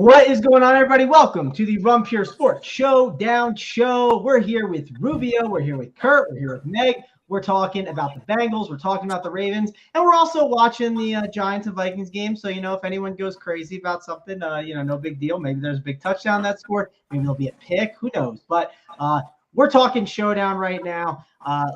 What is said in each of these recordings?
What is going on, everybody? Welcome to the Rum Pure Sports Showdown show. We're here with Rubio. We're here with Kurt. We're here with Meg. We're talking about the Bengals. We're talking about the Ravens. And we're also watching the Giants and Vikings game. So, if anyone goes crazy about something, no big deal. Maybe there's a big touchdown that's scored. Maybe there'll be a pick. Who knows? But we're talking showdown right now.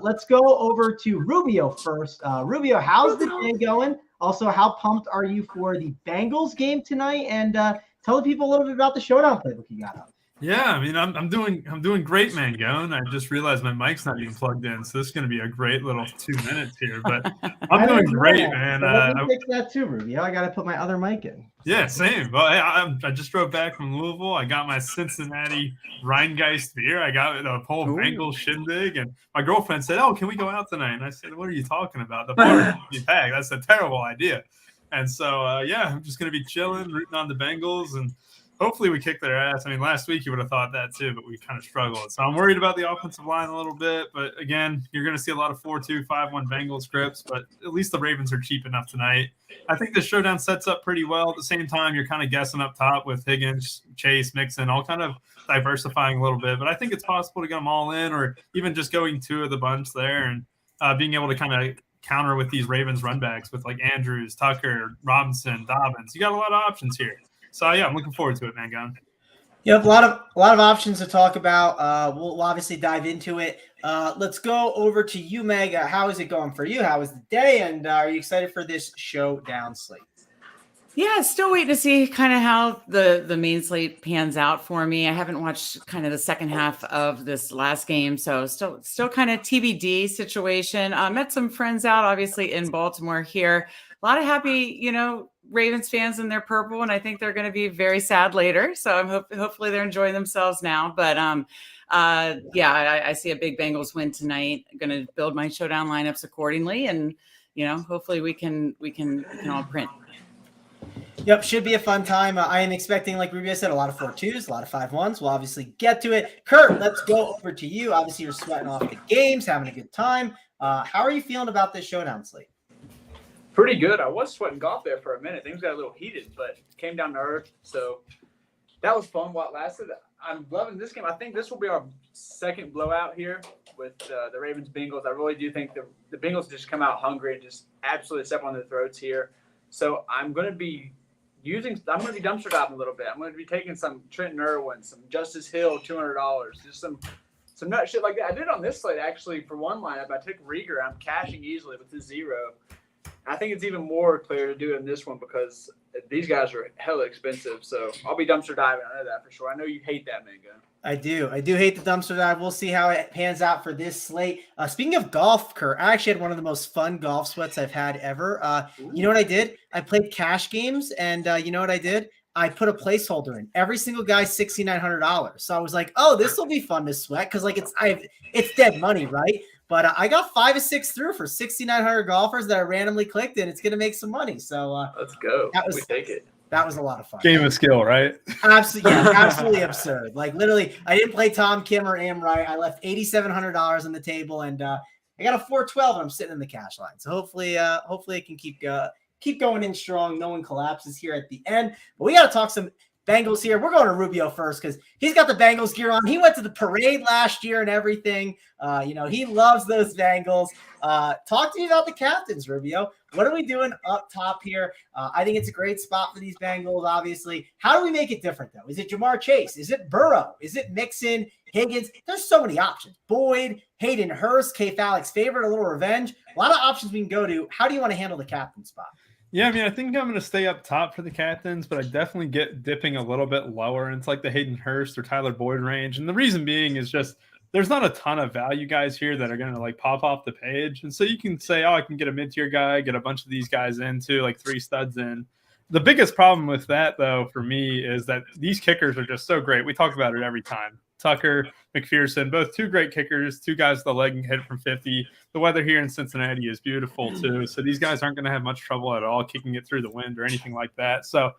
Let's go over to Rubio first. Rubio, how's the day going? Also, how pumped are you for the Bengals game tonight? And tell the people a little bit about the showdown playbook you got up. Yeah, I mean, I'm doing great, Mangone. I just realized my mic's not even plugged in, so this is going to be a great little 2 minutes here. But I'm doing great, man. Let me fix that too, Rubio. I got to put my other mic in. Yeah, same. Well, I just drove back from Louisville. I got my CinCinnati Rheingeist beer. I got the whole Bengals shindig, and my girlfriend said, "Oh, can we go out tonight?" And I said, "What are you talking about? The bar is be packed. That's a terrible idea." And so, I'm just going to be chilling, rooting on the Bengals, and hopefully we kick their ass. I mean, last week you would have thought that too, but we kind of struggled. So I'm worried about the offensive line a little bit. But again, you're going to see a lot of 4-2, 5-1 Bengals scripts, but at least the Ravens are cheap enough tonight. I think the showdown sets up pretty well. At the same time, you're kind of guessing up top with Higgins, Chase, Mixon, all kind of diversifying a little bit. But I think it's possible to get them all in, or even just going two of the bunch there and being able to kind of counter with these Ravens run backs with like Andrews, Tucker, Robinson, Dobbins. You got a lot of options here. So, yeah, I'm looking forward to it, Mangone. You have a lot of options to talk about. We'll obviously dive into it. Let's go over to you, Meg. How is it going for you? How was the day? And are you excited for this showdown slate? Yeah, still waiting to see kind of how the main slate pans out for me. I haven't watched kind of the second half of this last game, so still kind of TBD situation. Met some friends out, obviously, in Baltimore here. A lot of happy, Ravens fans in their purple, and I think they're going to be very sad later. So I'm hopefully they're enjoying themselves now. But I see a big Bengals win tonight. I'm going to build my showdown lineups accordingly, and hopefully we can all print. Yep, should be a fun time. I am expecting, like Rubio said, a lot of 4-2s, a lot of 5-1s. We'll obviously get to it. Kurt, let's go over to you. Obviously, you're sweating off the games, having a good time. How are you feeling about this showdown slate? Pretty good. I was sweating golf there for a minute. Things got a little heated, but came down to earth. So that was fun while it lasted. I'm loving this game. I think this will be our second blowout here with the Ravens-Bengals. I really do think the Bengals just come out hungry and just absolutely step on their throats here. So I'm going to be dumpster diving a little bit. I'm going to be taking some Trenton Irwin, some Justice Hill, $200, just some nut shit like that. I did it on this slate, actually, for one lineup. I took Rieger. I'm cashing easily with the 0. I think it's even more clear to do it in this one because these guys are hella expensive. So I'll be dumpster diving. I know that for sure. I know you hate that, Mango. I do hate the dumpster dive. We'll see how it pans out for this slate. Speaking of golf, Kurt, I actually had one of the most fun golf sweats I've had ever. You know what I did? I played cash games, and you know what I did? I put a placeholder in. Every single guy $6,900. So I was like, oh, this will be fun to sweat because it's dead money, right? But I got 5 or 6 through for 6,900 golfers that I randomly clicked, and it's going to make some money. So let's go. We take it. That was a lot of fun. Game of skill, right? Absolutely absurd. Like literally, I didn't play Tom Kim or Am Right. I left $8,700 on the table, and I got a 412, and I'm sitting in the cash line. So hopefully it can keep going in strong. No one collapses here at the end. But we got to talk some Bengals here. We're going to Rubio first because he's got the Bengals gear on. He went to the parade last year and everything. He loves those Bengals. Talk to me about the captains, Rubio. What are we doing up top here? I think it's a great spot for these Bengals, obviously. How do we make it different, though? Is it Jamar Chase? Is it Burrow? Is it Mixon, Higgins? There's so many options. Boyd, Hayden Hurst, K. Fallick's favorite, a little revenge. A lot of options we can go to. How do you want to handle the captain spot? Yeah, I mean, I think I'm going to stay up top for the captains, but I definitely get dipping a little bit lower. And it's like the Hayden Hurst or Tyler Boyd range. And the reason being is just there's not a ton of value guys here that are going to like pop off the page. And so you can say, oh, I can get a mid-tier guy, get a bunch of these guys in too, like 3 studs in. The biggest problem with that, though, for me is that these kickers are just so great. We talk about it every time. Tucker, McPherson, both 2 great kickers, 2 guys with the leg and hit from 50. The weather here in Cincinnati is beautiful too. So these guys aren't going to have much trouble at all kicking it through the wind or anything like that. So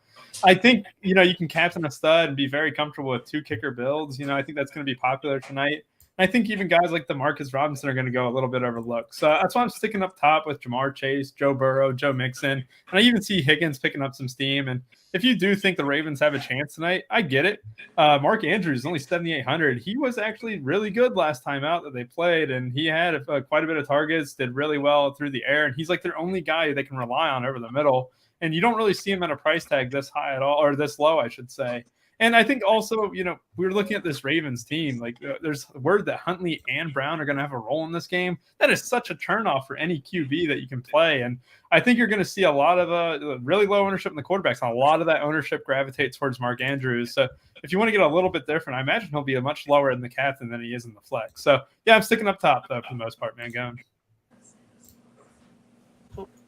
I think, you can captain a stud and be very comfortable with 2 kicker builds. I think that's going to be popular tonight. I think even guys like DeMarcus Robinson are going to go a little bit overlooked. So that's why I'm sticking up top with Jamar Chase, Joe Burrow, Joe Mixon. And I even see Higgins picking up some steam. And if you do think the Ravens have a chance tonight, I get it. Mark Andrews is only 7,800. He was actually really good last time out that they played, and he had quite a bit of targets, did really well through the air, and he's like their only guy they can rely on over the middle. And you don't really see him at a price tag this high at all, or this low, I should say. And I think also, we were looking at this Ravens team. Like, there's word that Huntley and Brown are going to have a role in this game. That is such a turnoff for any QB that you can play. And I think you're going to see a lot of really low ownership in the quarterbacks. And a lot of that ownership gravitates towards Mark Andrews. So if you want to get a little bit different, I imagine he'll be a much lower in the captain than he is in the flex. So, yeah, I'm sticking up top, though, for the most part, Mangone.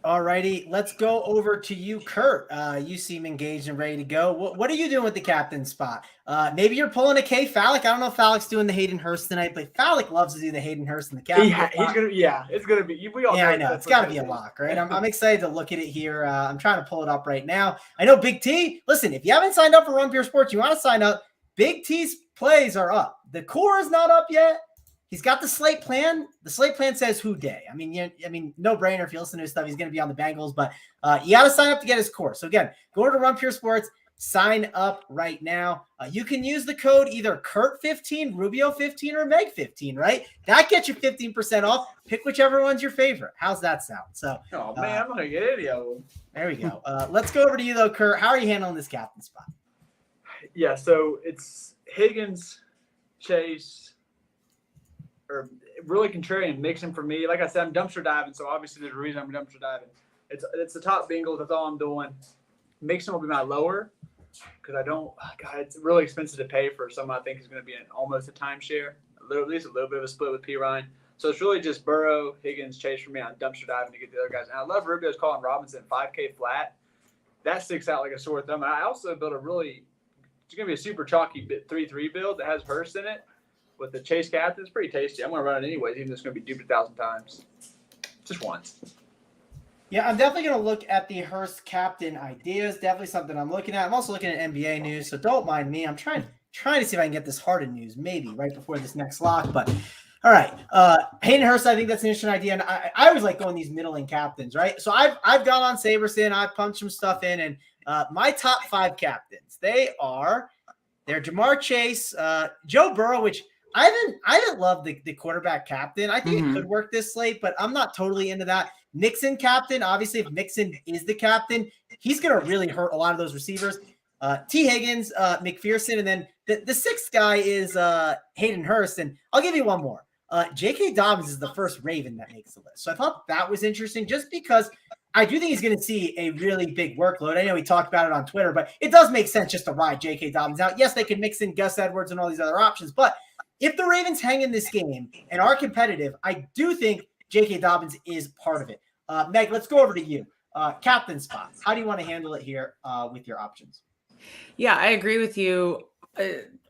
All righty, let's go over to you, Kurt. You seem engaged and ready to go. What are you doing with the captain spot? Maybe you're pulling a K Fallick. I don't know if Fallick's doing the Hayden Hurst tonight, but Fallick loves to do the Hayden Hurst and the captain. It's gonna be. We all I know it's got to be a lock, right? I'm excited to look at it here. I'm trying to pull it up right now. I know Big T. Listen, if you haven't signed up for Run Pure Sports, you want to sign up. Big T's plays are up. The core is not up yet. He's got the slate plan. The slate plan says who day. I mean, no brainer if you listen to his stuff. He's going to be on the Bengals, but you got to sign up to get his core. So again, go to Run Pure Sports, sign up right now. You can use the code either Kurt15, Rubio15, or Meg15, right? That gets you 15% off. Pick whichever one's your favorite. How's that sound? So, I'm not going to get any of them. There we go. Let's go over to you though, Kurt. How are you handling this captain spot? Yeah, so it's Higgins, Chase, or really contrarian mixing for me. Like I said, I'm dumpster diving, so obviously there's a reason I'm dumpster diving. It's the top Bengals. That's all I'm doing. Mixing will be my lower because it's really expensive to pay for someone I think is going to be almost a timeshare, at least a little bit of a split with P. Ryan. So it's really just Burrow, Higgins, Chase for me. I'm dumpster diving to get the other guys. And I love Rubio's calling Robinson 5K flat. That sticks out like a sore thumb. I also built it's going to be a super chalky 3-3 build that has Hurst in it. With the Chase captain, it's pretty tasty. I'm going to run it anyways, even though it's going to be duped 1,000 times. Just once. Yeah, I'm definitely going to look at the Hurst captain ideas. Definitely something I'm looking at. I'm also looking at NBA news, so don't mind me. I'm trying to see if I can get this Harden news maybe right before this next lock. But all right, Hayden Hurst, I think that's an interesting idea. And I always like going these middling captains, right? So I've gone on Saberson. I've punched some stuff in, and my top 5 captains, they're Jamar Chase, Joe Burrow, which I haven't loved the quarterback captain. I think it could work this slate, but I'm not totally into that. Mixon captain, obviously, if Mixon is the captain, he's going to really hurt a lot of those receivers. T. Higgins, McPherson, and then the sixth guy is Hayden Hurst. And I'll give you one more. J.K. Dobbins is the first Raven that makes the list. So I thought that was interesting just because I do think he's going to see a really big workload. I know we talked about it on Twitter, but it does make sense just to ride J.K. Dobbins out. Yes, they can mix in Gus Edwards and all these other options, but if the Ravens hang in this game and are competitive, I do think J.K. Dobbins is part of it. Meg, let's go over to you. Captain spots. How do you want to handle it here with your options? Yeah, I agree with you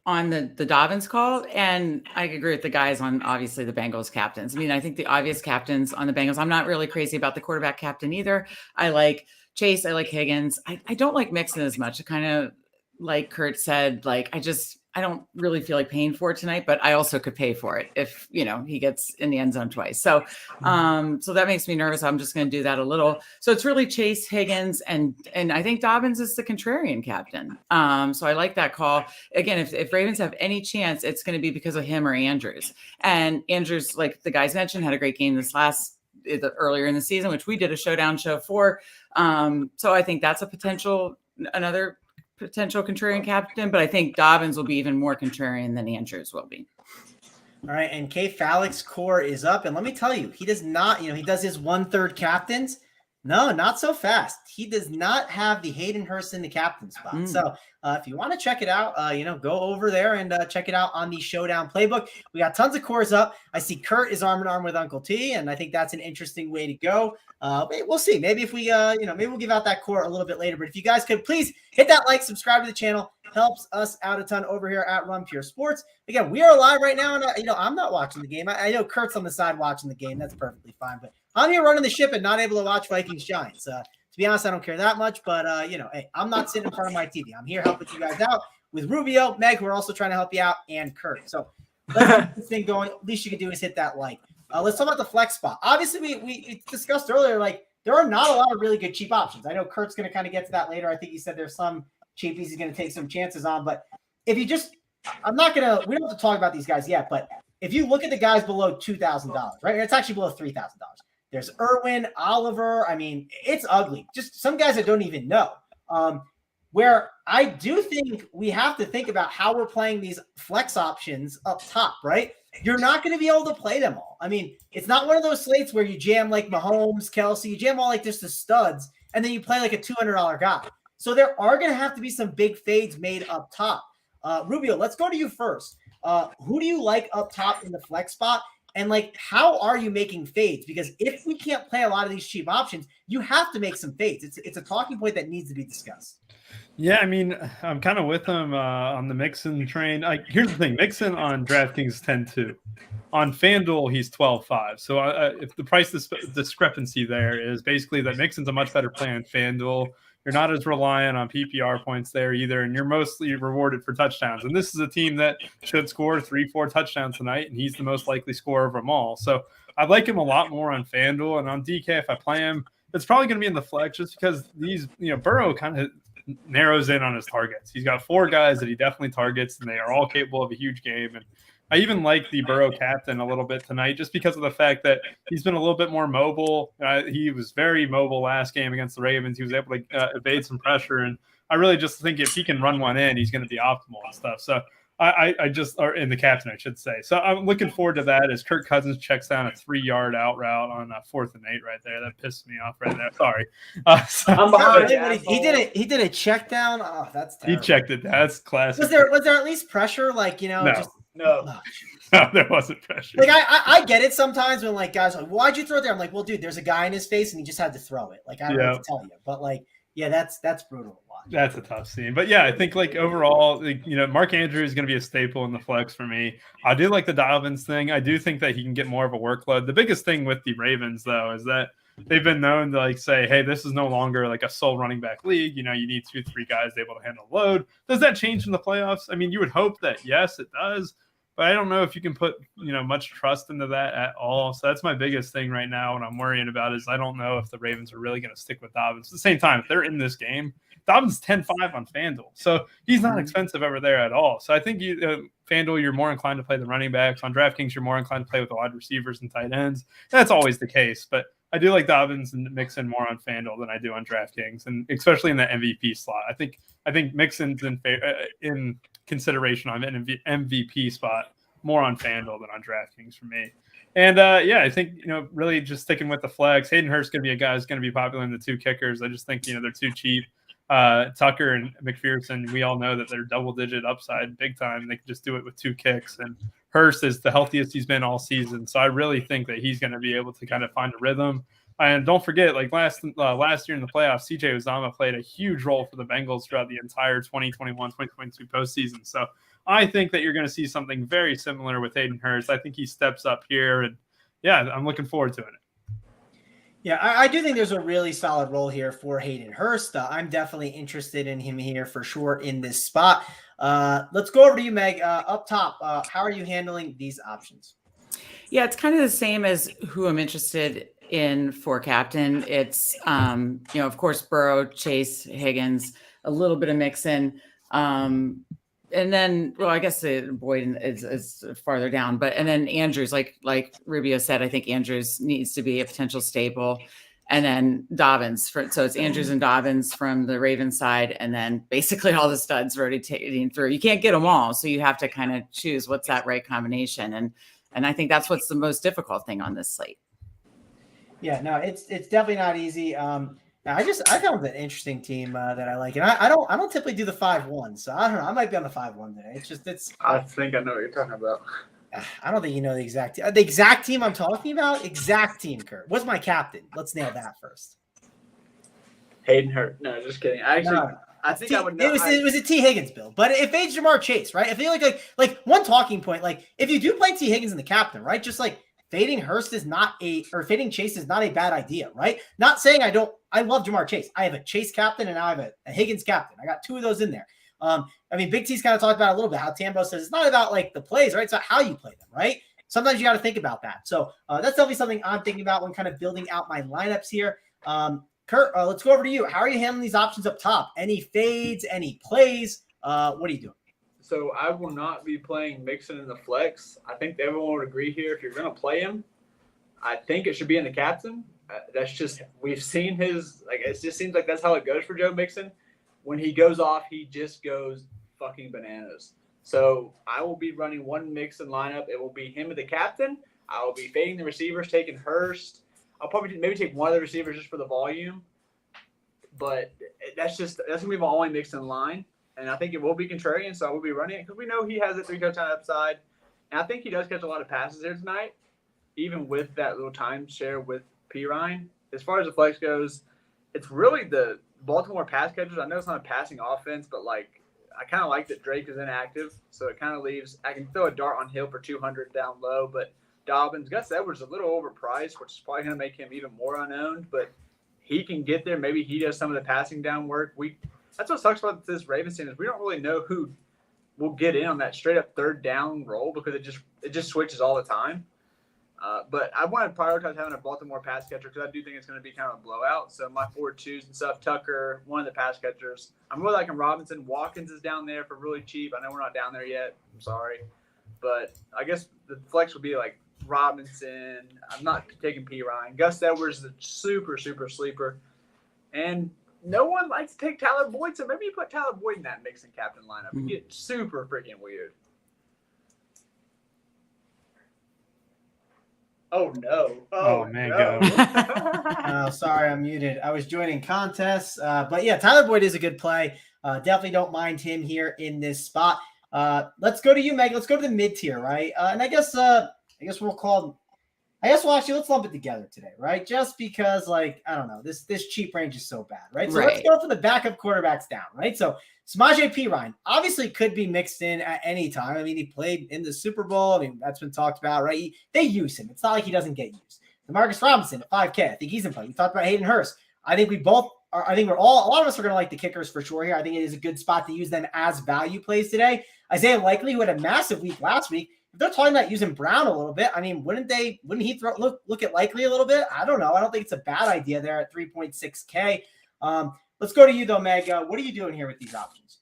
on the Dobbins call, and I agree with the guys on obviously the Bengals captains. I mean, I think the obvious captains on the Bengals. I'm not really crazy about the quarterback captain either. I like Chase. I like Higgins. I don't like Mixon as much. I kind of, like Kurt said, I don't really feel like paying for it tonight, but I also could pay for it if, he gets in the end zone twice. So, so that makes me nervous. I'm just going to do that a little. So it's really Chase, Higgins, and I think Dobbins is the contrarian captain. So I like that call. Again, if Ravens have any chance, it's going to be because of him or Andrews. And Andrews, like the guys mentioned, had a great game earlier in the season, which we did a showdown show for. So I think that's another potential contrarian captain, but I think Dobbins will be even more contrarian than Andrews will be. All right, and K. Fallick's core is up, and let me tell you, he does not, he does his 1/3 captains. No, not so fast. He does not have the Hayden Hurst in the captain spot. So if you want to check it out, go over there and check it out on the Showdown playbook. We got tons of cores up. I see Kurt is arm in arm with Uncle T, and I think that's an interesting way to go. We'll see. Maybe if we, maybe we'll give out that core a little bit later. But if you guys could please hit that like, subscribe to the channel. Helps us out a ton over here at Run Pure Sports. Again, we are live right now, and I'm not watching the game. I know Kurt's on the side watching the game. That's perfectly fine. But I'm here running the ship and not able to watch Vikings Giants. To be honest, I don't care that much. But hey, I'm not sitting in front of my TV. I'm here helping you guys out with Rubio, Meg, who are also trying to help you out, and Kurt. So let's get this thing going. Least you can do is hit that like. Let's talk about the flex spot. Obviously, we discussed earlier, like there are not a lot of really good cheap options. I know Kurt's going to kind of get to that later. I think he said there's some cheapies he's going to take some chances on. But if you just, we don't have to talk about these guys yet, but if you look at the guys below $2,000, right? It's actually below $3,000. There's Irwin, Oliver. I mean, it's ugly. Just some guys I don't even know. Where I do think we have to think about how we're playing these flex options up top, right? You're not going to be able to play them all. I mean, it's not one of those slates where you jam like Mahomes, Kelsey, you jam all like just the studs, and then you play like a $200 guy. So there are going to have to be some big fades made up top. Rubio, let's go to you first. Who do you like up top in the flex spot? And like, how are you making fades? Because if we can't play a lot of these cheap options, you have to make some fades. It's a talking point that needs to be discussed. Yeah, I mean, I'm kind of with him on the Mixon train. Here's the thing. Mixon on DraftKings is 10-2. On FanDuel, he's 12-5. So if the price discrepancy there is basically that Mixon's a much better play on FanDuel, you're not as reliant on PPR points there either, and you're mostly rewarded for touchdowns. And this is a team that should score 3-4 touchdowns tonight, and he's the most likely scorer of them all. So I like him a lot more on FanDuel. And on DK, if I play him, it's probably going to be in the flex just because these, Burrow kind of narrows in on his targets. He's got 4 guys that he definitely targets, and they are all capable of a huge game. And I even like the Burrow captain a little bit tonight just because of the fact that he's been a little bit more mobile. He was very mobile last game against the Ravens. He was able to evade some pressure, and I really just think if he can run one in, he's going to be optimal and stuff. So I just – or in the captain, I should say. So I'm looking forward to that as Kirk Cousins checks down a 3-yard out route on 4th and 8 right there. That pissed me off right there. Sorry. I'm behind you, He did a check down. Oh, that's terrible. He checked it. That's classic. Was there at least pressure? Like, No. No. No, there wasn't pressure. Like I get it sometimes when like guys are like, why'd you throw it there? I'm like, well, dude, there's a guy in his face and he just had to throw it. Like I don't know what to tell you, but like, yeah, that's brutal to watch. That's a tough scene, but yeah, I think like overall, Mark Andrews is going to be a staple in the flex for me. I do like the Dobbins thing. I do think that he can get more of a workload. The biggest thing with the Ravens though is that they've been known to like say, hey, this is no longer like a sole running back league. You need 2-3 guys able to handle load. Does that change in the playoffs? I mean, you would hope that yes, it does. But I don't know if you can put, much trust into that at all. So that's my biggest thing right now. What I'm worrying about is I don't know if the Ravens are really going to stick with Dobbins. At the same time, if they're in this game, Dobbins 10-5 on FanDuel. So he's not expensive over there at all. So I think FanDuel, you're more inclined to play the running backs. On DraftKings, you're more inclined to play with the wide receivers and tight ends. That's always the case. But I do like Dobbins and Mixon more on FanDuel than I do on DraftKings, and especially in the MVP slot. I think Mixon's in consideration on an MVP spot more on FanDuel than on DraftKings for me. And I think really just sticking with the flex. Hayden Hurst going to be a guy who's going to be popular in the 2 kickers. I just think they're too cheap. Tucker and McPherson, we all know that they're double-digit upside big time. They can just do it with 2 kicks, and Hurst is the healthiest he's been all season. So I really think that he's going to be able to kind of find a rhythm. And don't forget, like last year in the playoffs, CJ Uzomah played a huge role for the Bengals throughout the entire 2021-2022 postseason. So I think that you're going to see something very similar with Hayden Hurst. I think he steps up here, and I'm looking forward to it. Yeah, I do think there's a really solid role here for Hayden Hurst. I'm definitely interested in him here for sure in this spot. Let's go over to you, Meg. Up top, how are you handling these options? Yeah, it's kind of the same as who I'm interested in for captain. It's, of course, Burrow, Chase, Higgins, a little bit of Mixon. And then, well, I guess Boyd is farther down, and then Andrews, like Rubio said, I think Andrews needs to be a potential staple, and then Dobbins. So it's Andrews and Dobbins from the Ravens side, and then basically all the studs rotating through. You can't get them all, so you have to kind of choose what's that right combination, and I think that's what's the most difficult thing on this slate. Yeah, no, it's definitely not easy. I found an interesting team that I like, and I don't typically do the 5-1, so I don't know. I might be on the 5-1 today. I think I know what you're talking about. I don't think you know the exact team I'm talking about. Exact team, Kurt. What's my captain? Let's nail that first. Hayden Hurst. No, just kidding. I think I would know. It was a T Higgins build, but it fades Jamar Chase, right? I feel like one talking point, like if you do play T Higgins in the captain, right? Just like fading Chase is not a bad idea, right? Not saying I love Jamar Chase. I have a Chase captain and now I have a Higgins captain. I got 2 of those in there. I mean, Big T's kind of talked about it a little bit, how Tambo says it's not about like the plays, right? It's about how you play them, right? Sometimes you got to think about that. So that's definitely something I'm thinking about when kind of building out my lineups here. Kurt, let's go over to you. How are you handling these options up top? Any fades, any plays? What are you doing? So I will not be playing Mixon in the flex. I think everyone would agree here. If you're going to play him, I think it should be in the captain. That's just, we've seen his, like, it just seems like that's how it goes for Joe Mixon. When he goes off, he just goes fucking bananas. So I will be running one Mixon lineup. It will be him as the captain. I will be fading the receivers, taking Hurst. I'll probably maybe take one of the receivers just for the volume. But that's going to be my only Mixon line. And I think it will be contrarian, so I will be running it because we know he has a 3-touchdown upside. And I think he does catch a lot of passes there tonight, even with that little timeshare with P. Ryan. As far as the flex goes, it's really the Baltimore pass catchers. I know it's not a passing offense, but like I kind of like that Drake is inactive, so it kind of leaves. I can throw a dart on Hill for 200 down low, but Dobbins, Gus Edwards is a little overpriced, which is probably going to make him even more unowned. But he can get there. Maybe he does some of the passing down work. That's what sucks about this Ravens team is we don't really know who will get in on that straight up third down role because it just switches all the time. But I want to prioritize having a Baltimore pass catcher because I do think it's going to be kind of a blowout. So my 4-2s and stuff, Tucker, one of the pass catchers. I'm really liking Robinson. Watkins is down there for really cheap. I know we're not down there yet. I'm sorry. But I guess the flex would be like Robinson. I'm not taking P. Ryan. Gus Edwards is a super, super sleeper. And no one likes to take Tyler Boyd, so maybe you put Tyler Boyd in that Mixon captain lineup. You get super freaking weird. Oh, no. Oh man, no. Oh, sorry, I'm muted. I was joining contests. But yeah, Tyler Boyd is a good play. Definitely don't mind him here in this spot. Let's go to you, Meg. Let's go to the mid-tier, right? And I guess let's lump it together today, right? Just because, like, I don't know, this cheap range is so bad, right? So let's go for the backup quarterbacks down, right? So Samaje Perine obviously could be mixed in at any time. I mean, he played in the Super Bowl. I mean, that's been talked about, right? They use him. It's not like he doesn't get used. DeMarcus Robinson at 5K. I think he's in play. We talked about Hayden Hurst. I think a lot of us are going to like the kickers for sure here. I think it is a good spot to use them as value plays today. Isaiah Likely, who had a massive week last week, if they're talking about using Brown a little bit, I mean, wouldn't he look at Likely a little bit? I don't know. I don't think it's a bad idea there at 3.6K. Let's go to you though, Meg. What are you doing here with these options?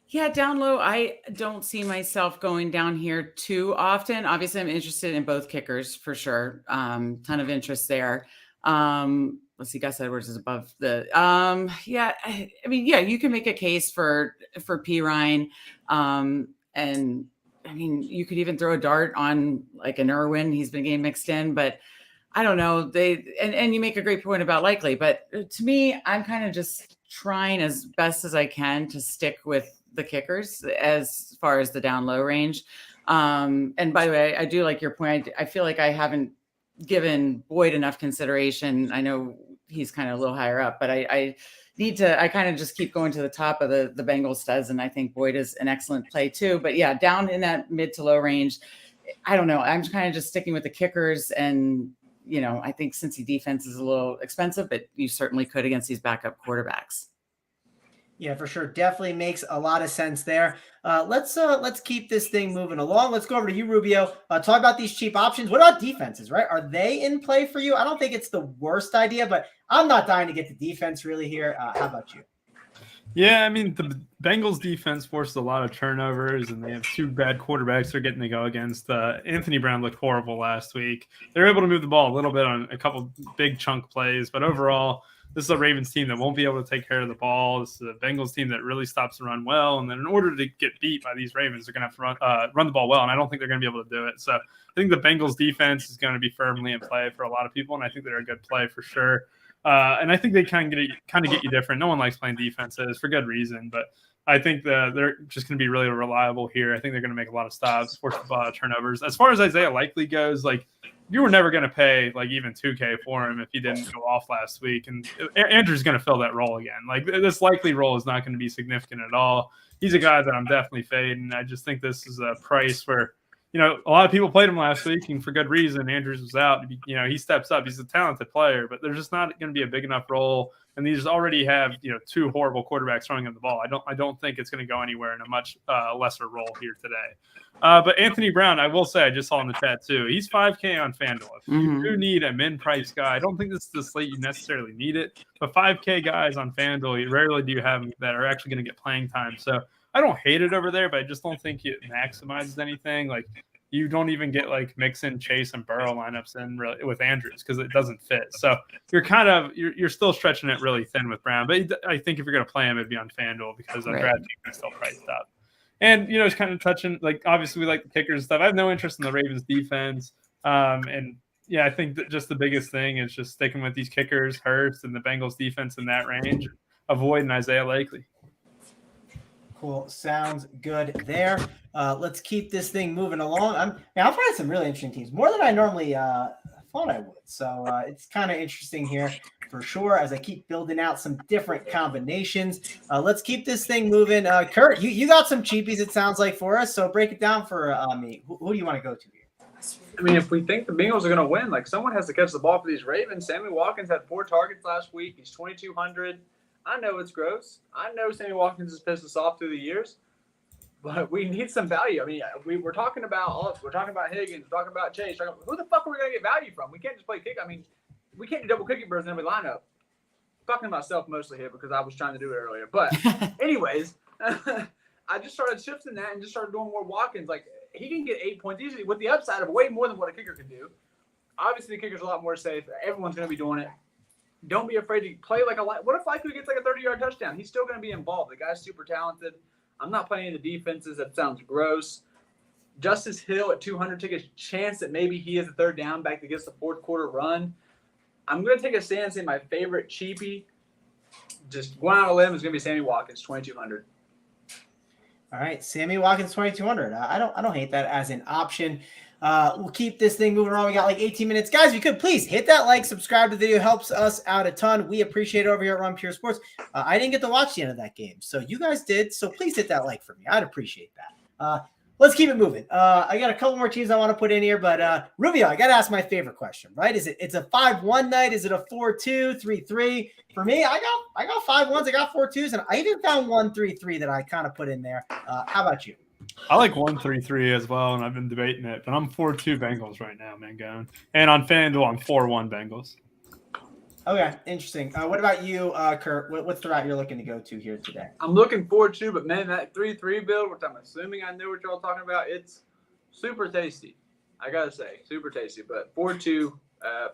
Yeah, down low, I don't see myself going down here too often. Obviously, I'm interested in both kickers for sure. Ton of interest there. Let's see, Gus Edwards is above the. I mean, you can make a case for P. Ryan, and I mean, you could even throw a dart on like an Irwin. He's been getting mixed in, but I don't know. And you make a great point about Likely, but to me, I'm kind of just trying as best as I can to stick with the kickers as far as the down low range. And by the way, I do like your point. I feel like I haven't given Boyd enough consideration. I know he's kind of a little higher up, but I kind of just keep going to the top of the Bengals studs. And I think Boyd is an excellent play too, but yeah, down in that mid to low range, I don't know. I'm kind of just sticking with the kickers and, I think Cincy defense is a little expensive, but you certainly could against these backup quarterbacks. Yeah, for sure. Definitely makes a lot of sense there. Let's keep this thing moving along. Let's go over to you, Rubio. Talk about these cheap options. What about defenses, right? Are they in play for you? I don't think it's the worst idea, but I'm not dying to get the defense really here. How about you? Yeah, I mean, the Bengals defense forced a lot of turnovers, and they have two bad quarterbacks they're getting to go against. Anthony Brown looked horrible last week. They were able to move the ball a little bit on a couple big chunk plays, but overall, this is a Ravens team that won't be able to take care of the ball. This is a Bengals team that really stops the run well, and then in order to get beat by these Ravens, they're going to have to run the ball well, and I don't think they're going to be able to do it. So I think the Bengals defense is going to be firmly in play for a lot of people, and I think they're a good play for sure. And I think they kind of get you different. No one likes playing defenses for good reason, but I think they're just going to be really reliable here. I think they're going to make a lot of stops, force a lot of turnovers. As far as Isaiah Likely goes, like you were never going to pay like even 2K for him if he didn't go off last week. And Andrew's going to fill that role again. Like this Likely role is not going to be significant at all. He's a guy that I'm definitely fading. I just think this is a price where a lot of people played him last week, and for good reason. Andrews was out. He steps up. He's a talented player, but there's just not going to be a big enough role. And these already have, two horrible quarterbacks throwing him the ball. I don't think it's going to go anywhere in a much lesser role here today. But Anthony Brown, I will say, I just saw in the chat too. He's $5K on FanDuel. If you do need a min-price guy, I don't think this is the slate you necessarily need it. But $5K guys on FanDuel, rarely do you have them that are actually going to get playing time. So I don't hate it over there, but I just don't think it maximizes anything. Like, you don't even get like Mixon, Chase, and Burrow lineups in really with Andrews because it doesn't fit. So you're still stretching it really thin with Brown. But I think if you're going to play him, it'd be on FanDuel because on DraftKings it's still priced up. And it's kind of touching, like, obviously we like the kickers and stuff. I have no interest in the Ravens defense. And yeah, I think that just the biggest thing is just sticking with these kickers, Hurst, and the Bengals defense in that range, avoiding Isaiah Likely. Cool. Sounds good there. Let's keep this thing moving along. I'm finding some really interesting teams, more than I normally thought I would. So it's kind of interesting here for sure as I keep building out some different combinations. Let's keep this thing moving. Kurt, you got some cheapies, it sounds like, for us. So break it down for me. Who do you want to go to here? I mean, if we think the Bengals are going to win, like, someone has to catch the ball for these Ravens. Sammy Watkins had 4 targets last week. He's 2,200. I know it's gross. I know Sammy Watkins has pissed us off through the years, but we need some value. I mean, we're talking about Higgins, we're talking about Chase. Who the fuck are we going to get value from? We can't just play kick. I mean, we can't do double kicking birds in every lineup. I'm talking to myself mostly here because I was trying to do it earlier. But anyways, I just started shifting that and just started doing more Watkins. Like, he can get 8 points easily with the upside of way more than what a kicker can do. Obviously, the kicker's a lot more safe. Everyone's going to be doing it. Don't be afraid to play like what if Likely gets like a 30-yard touchdown? He's still going to be involved. The guy's super talented. I'm not playing any of the defenses. That sounds gross. Justice Hill at 200, take a chance that maybe he is a third down back that gets the fourth quarter run. I'm going to take a stand and say my favorite cheapie, just going out on a limb, is going to be Sammy Watkins, 2,200. All right, Sammy Watkins, 2,200. I don't hate that as an option. We'll keep this thing moving on. We got like 18 minutes. Guys, if you could, please hit that like, subscribe to the video. Helps us out a ton. We appreciate it over here at Run Pure Sports. I didn't get to watch the end of that game, so you guys did. So please hit that like for me. I'd appreciate that. Let's keep it moving. I got a couple more teams I want to put in here, but Rubio, I got to ask my favorite question, right? It's a 5-1 night? Is it a 4-2, 3-3? For me, I got 5-1s, I got 4-2s, and I even found 1-3-3 that I kind of put in there. How about you? I like 1-3-3 as well, and I've been debating it, but I'm 4-2 Bengals right now, MANGONE. And on FanDuel, I'm 4-1 Bengals. Okay, interesting. What about you, Kurt? What's the route you're looking to go to here today? I'm looking forward to, but man, that 3-3 build, which I'm assuming I know what y'all talking about, it's super tasty. I gotta say, super tasty. But 4-2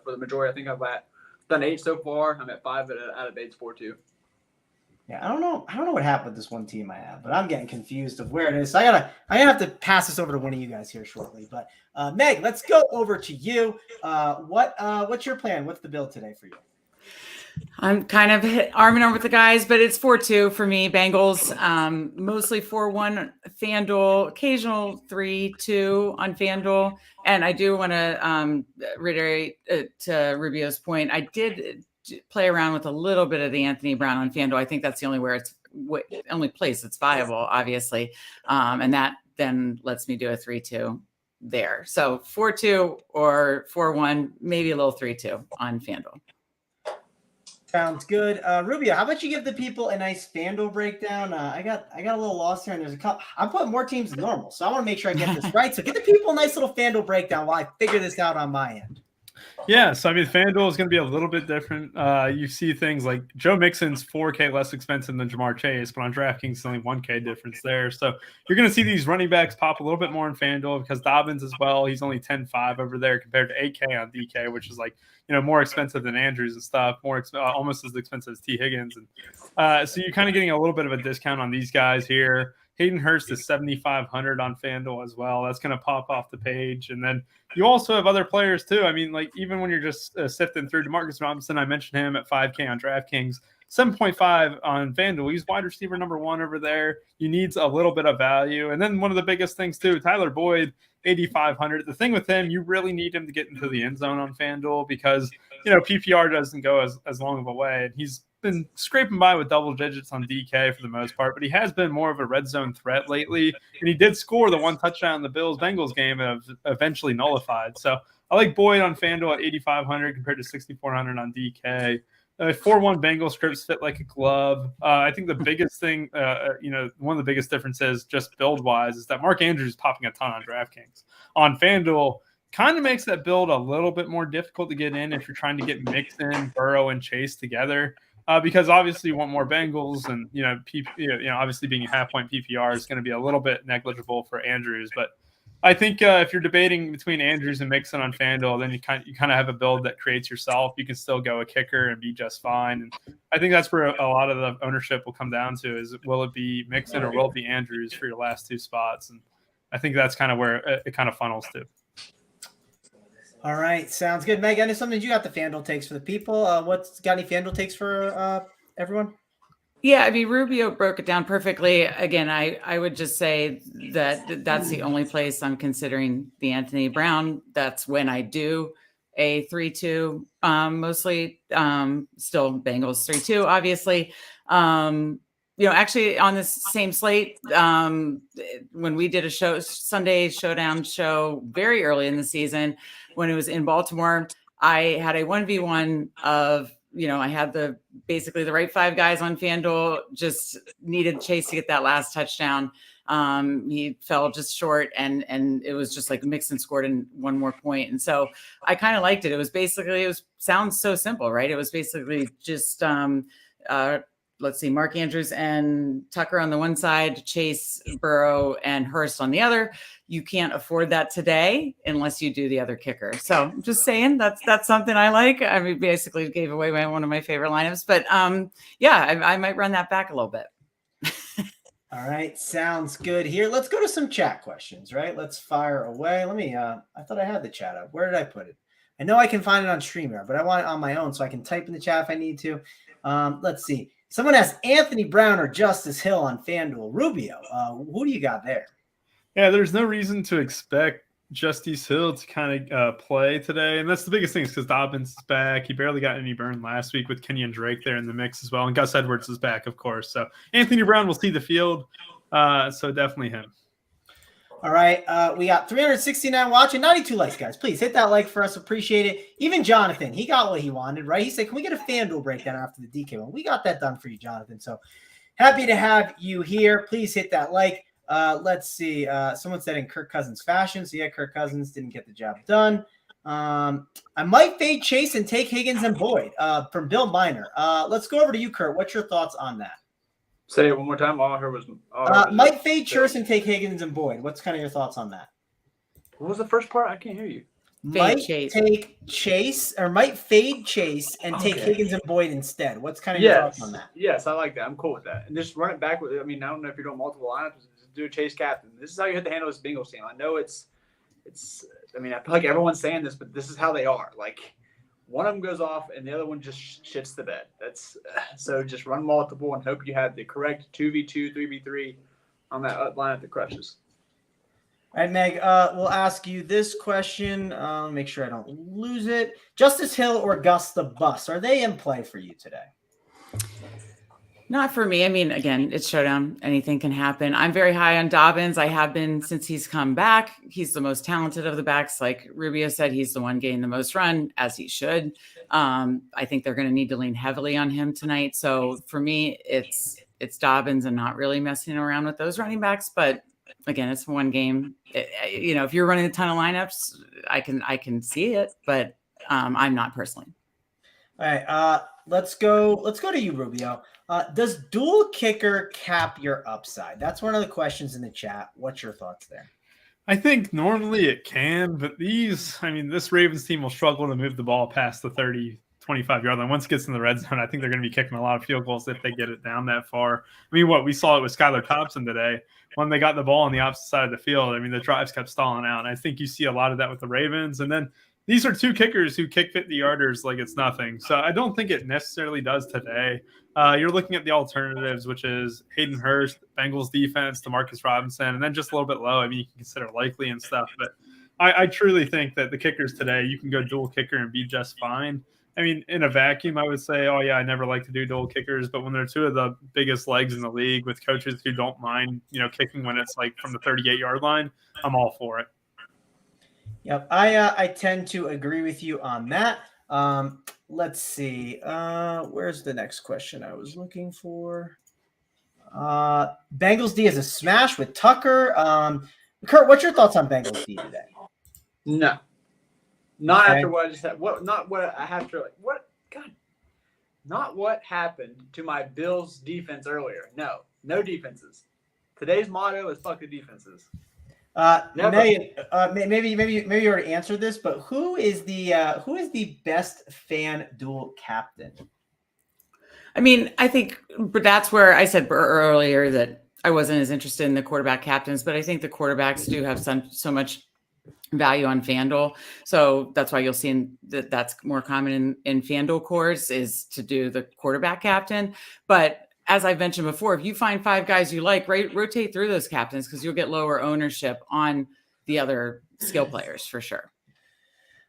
for the majority. I think I've done 8 so far. I'm at 5 out of 8's 4-2. Yeah, I don't know what happened with this one team I have, but I'm getting confused of where it is. So I'm gonna have to pass this over to one of you guys here shortly. But Meg, let's go over to you. What's your plan? What's the build today for you? I'm kind of arm in arm with the guys, but it's 4-2 for me. Bengals, mostly 4-1 FanDuel, occasional 3-2 on FanDuel. And I do want to reiterate to Rubio's point. I did play around with a little bit of the Anthony Brown on FanDuel. I think that's the only place it's viable, obviously. And that then lets me do a 3-2 there. So 4-2 or 4-1, maybe a little 3-2 on FanDuel. Sounds good. Rubio, how about you give the people a nice FanDuel breakdown? I got a little lost here, and there's a couple. I'm putting more teams than normal, so I want to make sure I get this right. So give the people a nice little FanDuel breakdown while I figure this out on my end. Yeah, so I mean, FanDuel is going to be a little bit different. You see things like Joe Mixon's $4K less expensive than Jamar Chase, but on DraftKings, it's only $1K difference there. So you're going to see these running backs pop a little bit more in FanDuel because Dobbins as well. He's only 10.5 over there compared to 8K on DK, which is like, more expensive than Andrews and stuff, almost as expensive as T. Higgins. And so you're kind of getting a little bit of a discount on these guys here. Hayden Hurst is 7,500 on FanDuel as well. That's going to pop off the page. And then you also have other players too. I mean, like even when you're just sifting through DeMarcus Robinson, I mentioned him at 5K on DraftKings, 7.5 on FanDuel. He's wide receiver number 1 over there. You need a little bit of value. And then one of the biggest things too, Tyler Boyd, 8,500. The thing with him, you really need him to get into the end zone on FanDuel because, PPR doesn't go as long of a way. And he's been scraping by with double digits on DK for the most part, but he has been more of a red zone threat lately. And he did score the one touchdown in the Bills-Bengals game and eventually nullified. So I like Boyd on FanDuel at 8,500 compared to 6,400 on DK. 4-1 Bengals scripts fit like a glove. I think the biggest thing, one of the biggest differences just build-wise is that Mark Andrews is popping a ton on DraftKings. On FanDuel, kind of makes that build a little bit more difficult to get in if you're trying to get Mixon, Burrow, and Chase together. Because obviously you want more Bengals, and obviously being a half-point PPR is going to be a little bit negligible for Andrews. But I think if you're debating between Andrews and Mixon on FanDuel, then you kind of have a build that creates yourself. You can still go a kicker and be just fine. And I think that's where a lot of the ownership will come down to is, will it be Mixon or will it be Andrews for your last two spots? And I think that's kind of where it kind of funnels to. All right, sounds good. Meg, I know something you got the FanDuel takes for the people. What's got any FanDuel takes for everyone? Yeah, I mean, Rubio broke it down perfectly. Again, I would just say that that's the only place I'm considering the Anthony Brown. That's when I do a 3-2, mostly still Bengals 3-2, obviously. Actually on this same slate, when we did a Sunday Showdown show very early in the season, when it was in Baltimore, I had a 1v1 of, I had basically the right five guys on FanDuel, just needed Chase to get that last touchdown. He fell just short and it was just like Mixon scored in one more point. And so I kind of liked it. It sounds so simple, right? It was basically just, let's see, Mark Andrews and Tucker on the one side, Chase, Burrow, and Hurst on the other. You can't afford that today unless you do the other kicker. So I'm just saying that's something I like. I mean, basically gave away one of my favorite lineups, but I might run that back a little bit. All right, sounds good here. Let's go to some chat questions, right? Let's fire away. Let me, I thought I had the chat up. Where did I put it? I know I can find it on StreamYard, but I want it on my own so I can type in the chat if I need to. Let's see. Someone asked Anthony Brown or Justice Hill on FanDuel. Rubio, who do you got there? Yeah, there's no reason to expect Justice Hill to kind of play today. And that's the biggest thing is because Dobbins is back. He barely got any burn last week with Kenyon Drake there in the mix as well. And Gus Edwards is back, of course. So Anthony Brown will see the field. So definitely him. All right. We got 369 watching, 92 likes, guys. Please hit that like for us. Appreciate it. Even Jonathan, he got what he wanted, right? He said, can we get a FanDuel breakdown after the DK one? We got that done for you, Jonathan. So happy to have you here. Please hit that like. Let's see. Someone said in Kirk Cousins fashion. So yeah, Kirk Cousins didn't get the job done. I might fade Chase and take Higgins and Boyd from Bill Miner. Let's go over to you, Kurt. What's your thoughts on that? Say it one more time. All I heard was might fade Chase and take Higgins and Boyd. What's kind of your thoughts on that? What was the first part? I can't hear you. Might take Chase or might fade Chase and take Higgins and Boyd instead. What's kind of your thoughts on that? Yes, I like that. I'm cool with that. And just run it back with. I mean, I don't know if you're doing multiple lineups. Just do a Chase captain. This is how you hit the handle of this Bengals team. I know it's. I mean, I feel like everyone's saying this, but this is how they are. Like one of them goes off and the other one just shits the bed. That's so just run multiple and hope you have the correct 2v2, 3v3 on that up line at the crutches. All right, Meg, we'll ask you this question. Make sure I don't lose it. Justice Hill or Gus the Bus, are they in play for you today? Not for me. I mean, again, it's Showdown. Anything can happen. I'm very high on Dobbins. I have been since he's come back. He's the most talented of the backs. Like Rubio said, he's the one getting the most run, as he should. I think they're going to need to lean heavily on him tonight. So for me, it's Dobbins and not really messing around with those running backs. But again, it's one game. If you're running a ton of lineups, I can see it, but I'm not personally. All right, let's go to you, Rubio. Does dual kicker cap your upside? That's one of the questions in the chat. What's your thoughts there? I think normally it can, but this Ravens team will struggle to move the ball past the 30, 25-yard line. Once it gets in the red zone, I think they're going to be kicking a lot of field goals if they get it down that far. I mean, we saw it with Skylar Thompson today. When they got the ball on the opposite side of the field, I mean, the drives kept stalling out. And I think you see a lot of that with the Ravens. And then these are two kickers who kick 50-yarders like it's nothing. So I don't think it necessarily does today. You're looking at the alternatives, which is Hayden Hurst, Bengals defense, DeMarcus Robinson, and then just a little bit low. I mean, you can consider Likely and stuff. But I truly think that the kickers today, you can go dual kicker and be just fine. I mean, in a vacuum, I would say, oh yeah, I never like to do dual kickers, but when they're two of the biggest legs in the league with coaches who don't mind, kicking when it's like from the 38-yard line, I'm all for it. Yep, I tend to agree with you on that. Let's see. Where's the next question I was looking for? Bengals D is a smash with Tucker. Kurt, what's your thoughts on Bengals D today? No. Not after what I just said. Not what I have to. What? God. Not what happened to my Bills defense earlier. No defenses. Today's motto is fuck the defenses. Megan, maybe you already answered this, but who is the best FanDuel captain? I mean, I think that's where I said earlier that I wasn't as interested in the quarterback captains, but I think the quarterbacks do have so much value on FanDuel. So that's why you'll see that's more common in FanDuel cores is to do the quarterback captain. But as I've mentioned before, if you find 5 guys you like, rotate through those captains because you'll get lower ownership on the other skill players for sure.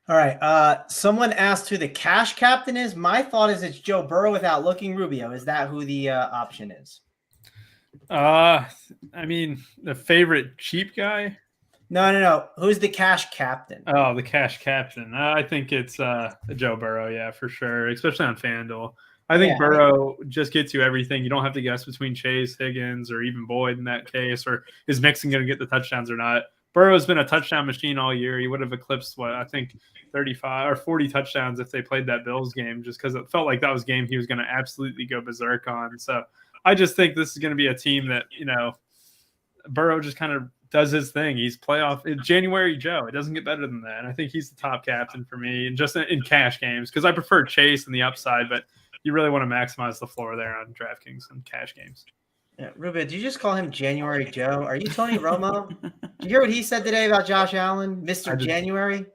All right. Someone asked who the cash captain is. My thought is it's Joe Burrow without looking Rubio. Is that who the option is? I mean, the favorite cheap guy. No. Who's the cash captain? Oh, the cash captain. I think it's Joe Burrow, yeah, for sure, especially on FanDuel. I think Burrow just gets you everything. You don't have to guess between Chase, Higgins, or even Boyd in that case, or is Mixon going to get the touchdowns or not. Burrow's been a touchdown machine all year. He would have eclipsed, 35 or 40 touchdowns if they played that Bills game, just because it felt like that was a game he was going to absolutely go berserk on. So I just think this is going to be a team that, Burrow just kind of does his thing. He's playoff January Joe. It doesn't get better than that. And I think he's the top captain for me, and just in cash games, because I prefer Chase in the upside, but you really want to maximize the floor there on DraftKings and cash games. Yeah, Ruben, did you just call him January Joe? Are you Tony Romo? Did you hear what he said today about Josh Allen, Mr. January?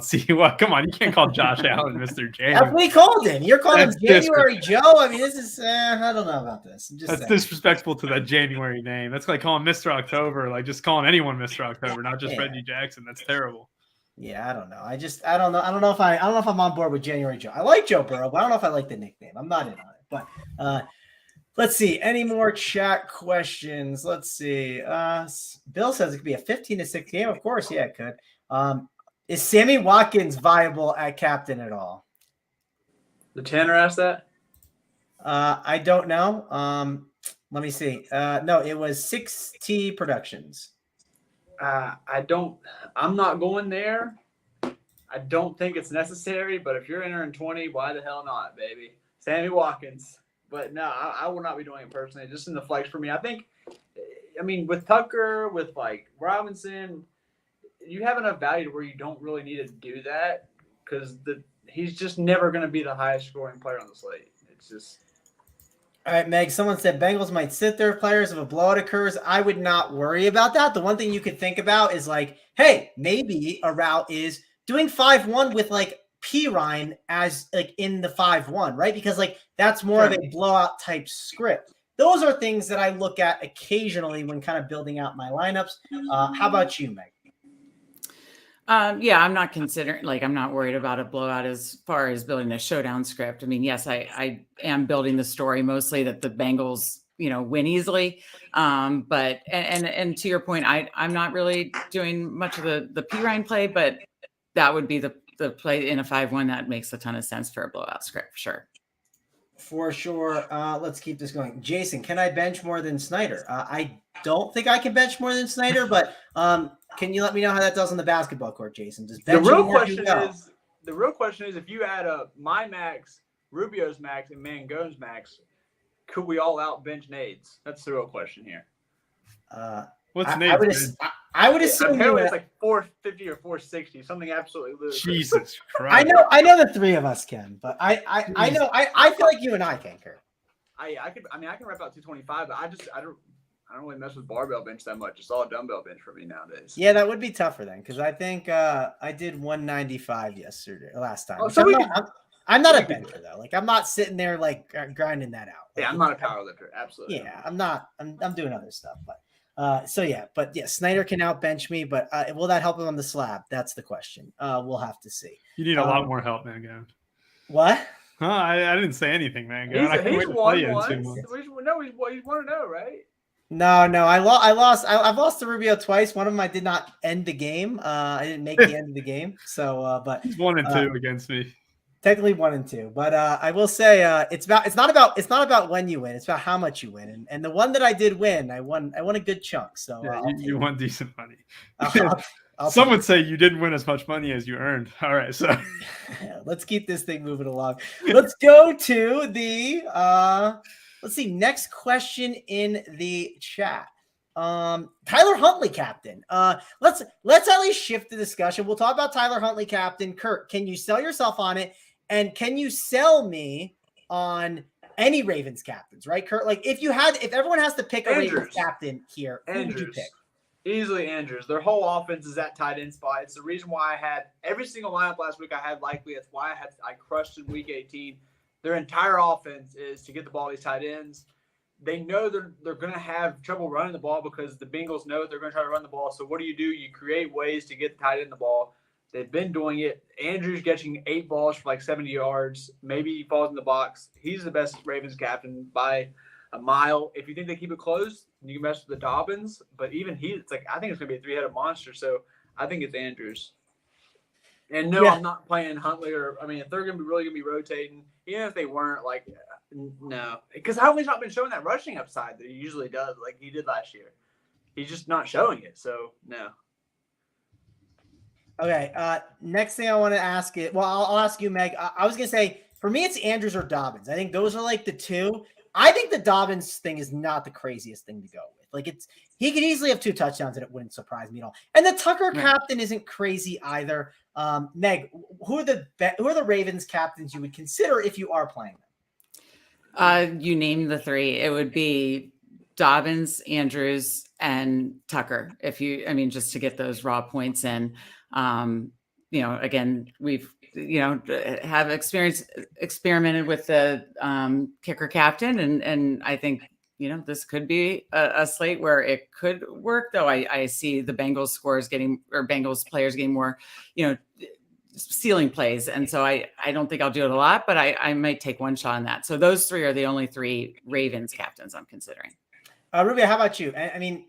See what? Come on, you can't call Josh Allen Mr. January. That's what he called him. You're calling him January Joe. I mean, this is I don't know about this. That's disrespectful to that January name. That's like calling Mr. October, like just calling anyone Mr. October, not just Reggie Jackson. That's terrible. Yeah, I don't know. I don't know. I don't know if I'm on board with January Joe. I like Joe Burrow, but I don't know if I like the nickname. I'm not in on it. But let's see. Any more chat questions? Let's see. Bill says it could be a 15-6 game. Of course, yeah, it could. Is Sammy Watkins viable at captain at all? The Tanner asked that? I don't know. Let me see. No, it was 6T Productions. I'm not going there. I don't think it's necessary, but if you're entering 20, why the hell not, baby? Sammy Watkins. But no, I will not be doing it personally, just in the flex for me. I mean, with Tucker, with like Robinson, you have enough value to where you don't really need to do that because he's just never going to be the highest scoring player on the slate. It's just. All right, Meg, someone said Bengals might sit their players if a blowout occurs. I would not worry about that. The one thing you could think about is like, hey, maybe a route is doing 5-1 with like Pirine as like in the 5-1, right? Because like that's more of a blowout type script. Those are things that I look at occasionally when kind of building out my lineups. How about you, Meg? Yeah, I'm not worried about a blowout as far as building a showdown script. I mean, yes, I am building the story mostly that the Bengals, win easily. But to your point, I'm not really doing much of the Pirine play, but that would be the play in a 5-1 that makes a ton of sense for a blowout script, for sure. For sure. Let's keep this going. Jason, can I bench more than Snyder? I don't think I can bench more than Snyder, but can you let me know how that does on the basketball court, Jason? The real question is if you add up my max, Rubio's max, and Mangone's max, could we all out bench Nades? That's the real question here. What's Nades? I would assume apparently it's like 450 or 460, something absolutely ludicrous. Jesus Christ! I know the three of us can, but I feel like you and I can, Kurt. I can rep out 225, but I don't really mess with barbell bench that much. It's all a dumbbell bench for me nowadays. Yeah, that would be tougher then, because I think I did 195 last time. Oh, so I'm not a bencher though. Like I'm not sitting there like grinding that out. Yeah, I'm not a power lifter. Absolutely. Yeah, I'm not. I'm doing other stuff, but. Snyder can outbench me, but will that help him on the slab? That's the question. We'll have to see. You need a lot more help, man. What? Huh? I didn't say anything, man. He's He's won once. He's 1-0, right? No, I lost. I've lost to Rubio twice. One of them I did not end the game. I didn't make the end of the game. So, but he's 1-2 against me. Technically 1 and 2, but I will say it's not about when you win. It's about how much you win. And the one that I did win, I won a good chunk. So yeah, you won decent money. Some would say you didn't win as much money as you earned. All right, so let's keep this thing moving along. Let's go to the let's see, next question in the chat. Tyler Huntley captain. Let's at least shift the discussion. We'll talk about Tyler Huntley captain. Kurt, can you sell yourself on it? And can you sell me on any Ravens captains, right, Kurt? Like if everyone has to pick a Ravens captain here, who would you pick? Easily Andrews. Their whole offense is at tight end spot. It's the reason why I had every single lineup last week I had likely. That's why I crushed in week 18. Their entire offense is to get the ball to these tight ends. They know they're going to have trouble running the ball because the Bengals know they're going to try to run the ball. So what do? You create ways to get the tight end the ball. They've been doing it. Andrews getting 8 balls for like 70 yards. Maybe he falls in the box. He's the best Ravens captain by a mile. If you think they keep it close, you can mess with the Dobbins. But even it's like I think it's going to be a 3-headed monster. So I think it's Andrews. And no, I'm not playing Huntley if they're going to be really going to be rotating, even if they weren't, like, no. Because Huntley's not been showing that rushing upside that he usually does, like he did last year. He's just not showing it, so no. Okay, next thing I want to ask it. Well, I'll ask you, Meg. I was going to say, for me, it's Andrews or Dobbins. I think those are like the two. I think the Dobbins thing is not the craziest thing to go with. Like he could easily have 2 touchdowns and it wouldn't surprise me at all. And the Tucker captain isn't crazy either. Meg, who are the Ravens captains you would consider if you are playing them? You named the 3. It would be Dobbins, Andrews, and Tucker. Just to get those raw points in. Again, we've have experimented with the kicker captain, and I think this could be a slate where it could work. Though I see the Bengals Bengals players getting more, ceiling plays, and so I don't think I'll do it a lot, but I might take one shot on that. So those 3 are the only 3 Ravens captains I'm considering. Rubio, how about you?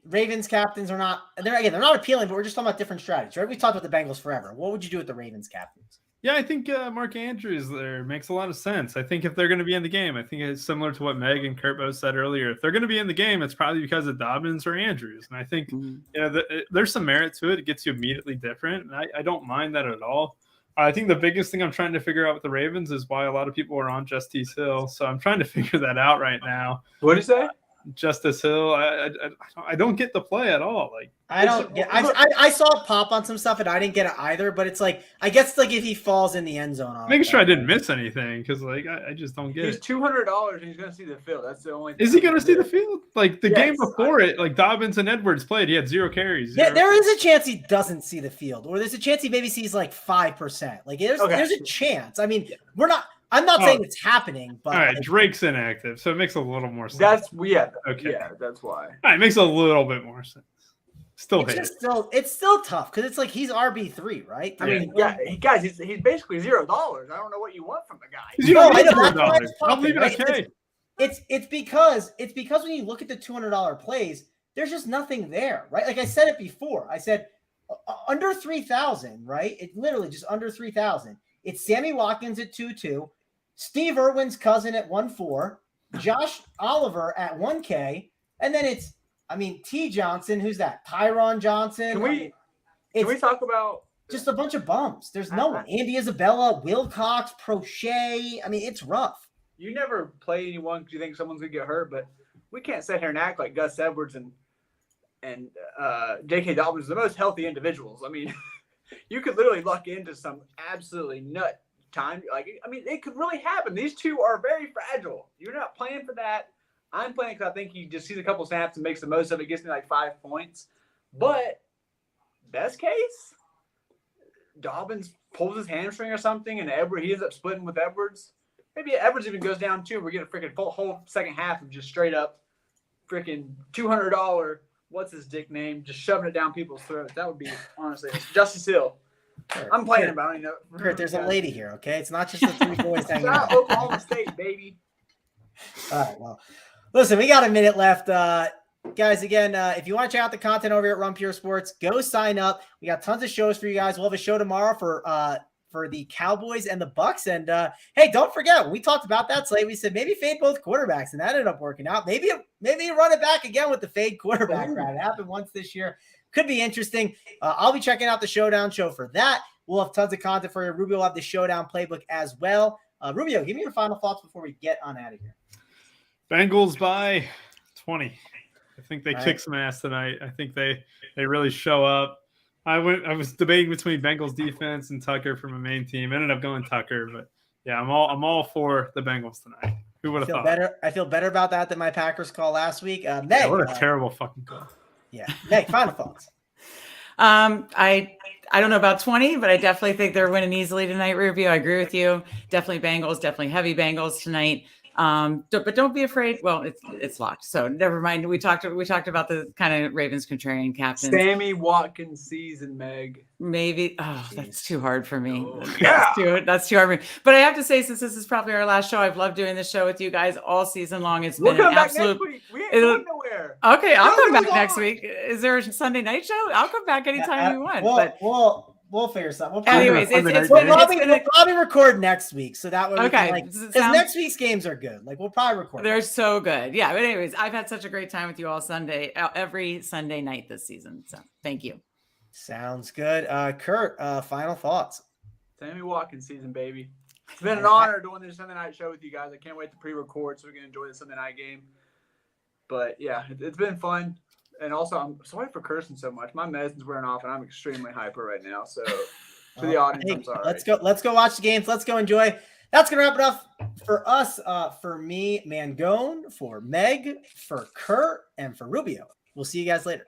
Ravens captains they're not appealing, but we're just talking about different strategies, right? We talked about the Bengals forever. What would you do with the Ravens captains? Yeah, I think Mark Andrews there makes a lot of sense. I think if they're going to be in the game, I think it's similar to what Meg and Kurt both said earlier. If they're going to be in the game, it's probably because of Dobbins or Andrews. And I think there's some merit to it. It gets you immediately different. And I don't mind that at all. I think the biggest thing I'm trying to figure out with the Ravens is why a lot of people are on Justice Hill. So I'm trying to figure that out right now. What did you say? Justice Hill. I don't get the play at all. Like I don't get. I saw it pop on some stuff and I didn't get it either. But it's like I guess like if he falls in the end zone, making sure I didn't miss anything because like I just don't get it. He's $200 and he's going to see the field. That's the only. Is he going to see the field? Like the game before it, like Dobbins and Edwards played, he had 0 carries. Yeah, there is a chance he doesn't see the field, or there's a chance he maybe sees like 5%. Like there's a chance. I'm not saying it's happening, but all right, Drake's inactive, so it makes a little more sense. That's why. All right, it makes a little bit more sense. It's still tough because it's like he's RB3, right? Guys, he's basically $0. I don't know what you want from the guy. It's because when you look at the $200 plays, there's just nothing there, right? Like I said it before. I said under 3,000, right? It's literally just under 3,000. It's Sammy Watkins at 2.2. Steve Irwin's cousin at 1.4, Josh Oliver at 1K, and then it's, T. Johnson, who's that? Tyron Johnson. Can we talk about just a bunch of bums? There's no one. Andy Isabella, Wilcox, Prochet. It's rough. You never play anyone because you think someone's gonna get hurt, but we can't sit here and act like Gus Edwards and J.K. Dobbins are the most healthy individuals. You could literally luck into some absolutely nut time. It could really happen. These two are very fragile. You're not playing for that. I'm playing because I think he just sees a couple snaps and makes the most of it. Gets me like 5 points. But best case, Dobbins pulls his hamstring or something, and he ends up splitting with Edwards. Maybe Edwards even goes down too. We're getting a freaking whole second half of just straight up freaking $200. What's his dick name? Just shoving it down people's throats. That would be honestly Justice Hill. I'm playing it, but I don't know. Kurt, there's a lady here, okay? It's not just the three boys hanging Shout out. out Oklahoma State, baby. All right, well, listen, we got a minute left. Guys, again, if you want to check out the content over here at Run Pure Sports, go sign up. We got tons of shows for you guys. We'll have a show tomorrow for the Cowboys and the Bucks. And hey, don't forget, when we talked about that slate, we said maybe fade both quarterbacks, and that ended up working out. Maybe you run it back again with the fade quarterback route. It happened once this year. Could be interesting. I'll be checking out the Showdown show for that. We'll have tons of content for you. Rubio will have the Showdown playbook as well. Rubio, give me your final thoughts before we get on out of here. Bengals by 20. I think they All kick right. some ass tonight. I think they really show up. I was debating between Bengals defense and Tucker for my main team. Ended up going Tucker, but yeah, I'm all for the Bengals tonight. Who would have thought? I feel better about that than my Packers call last week. Meg, Yeah, what a terrible fucking call. Yeah, Meg, final thoughts. I don't know about 20, but I definitely think they're winning easily tonight, Rubio. I agree with you. Definitely Bengals, definitely heavy Bengals tonight. But don't be afraid. Well, it's locked, so never mind. We talked about the kind of Ravens contrarian captains. Sammy Watkins season, Meg. Maybe. Oh, that's too hard for me. Oh, yeah. That's too hard for me. But I have to say, since this is probably our last show, I've loved doing this show with you guys all season long. It's We'll been come an back absolute. next week. We ain't going nowhere. Okay, I'll No, come we back next won't. week. Is there a Sunday night show? I'll come back anytime you want. We'll figure something. We'll Anyways, we'll probably record next week, so that way we Okay. can, because next week's games are good. Like we'll probably record. They're so good. Yeah. But anyways, I've had such a great time with you all every Sunday night this season. So thank you. Sounds good. Kurt, final thoughts. Sammy Watkins season, baby. It's been an honor doing this Sunday night show with you guys. I can't wait to pre-record so we can enjoy the Sunday night game. But yeah, it's been fun. And also, I'm sorry for cursing so much. My medicine's wearing off, and I'm extremely hyper right now. So to the audience, Hey, I'm sorry. Let's go watch the games. Let's go enjoy. That's gonna wrap it up for us. For me, Mangone, for Meg, for Kurt, and for Rubio. We'll see you guys later.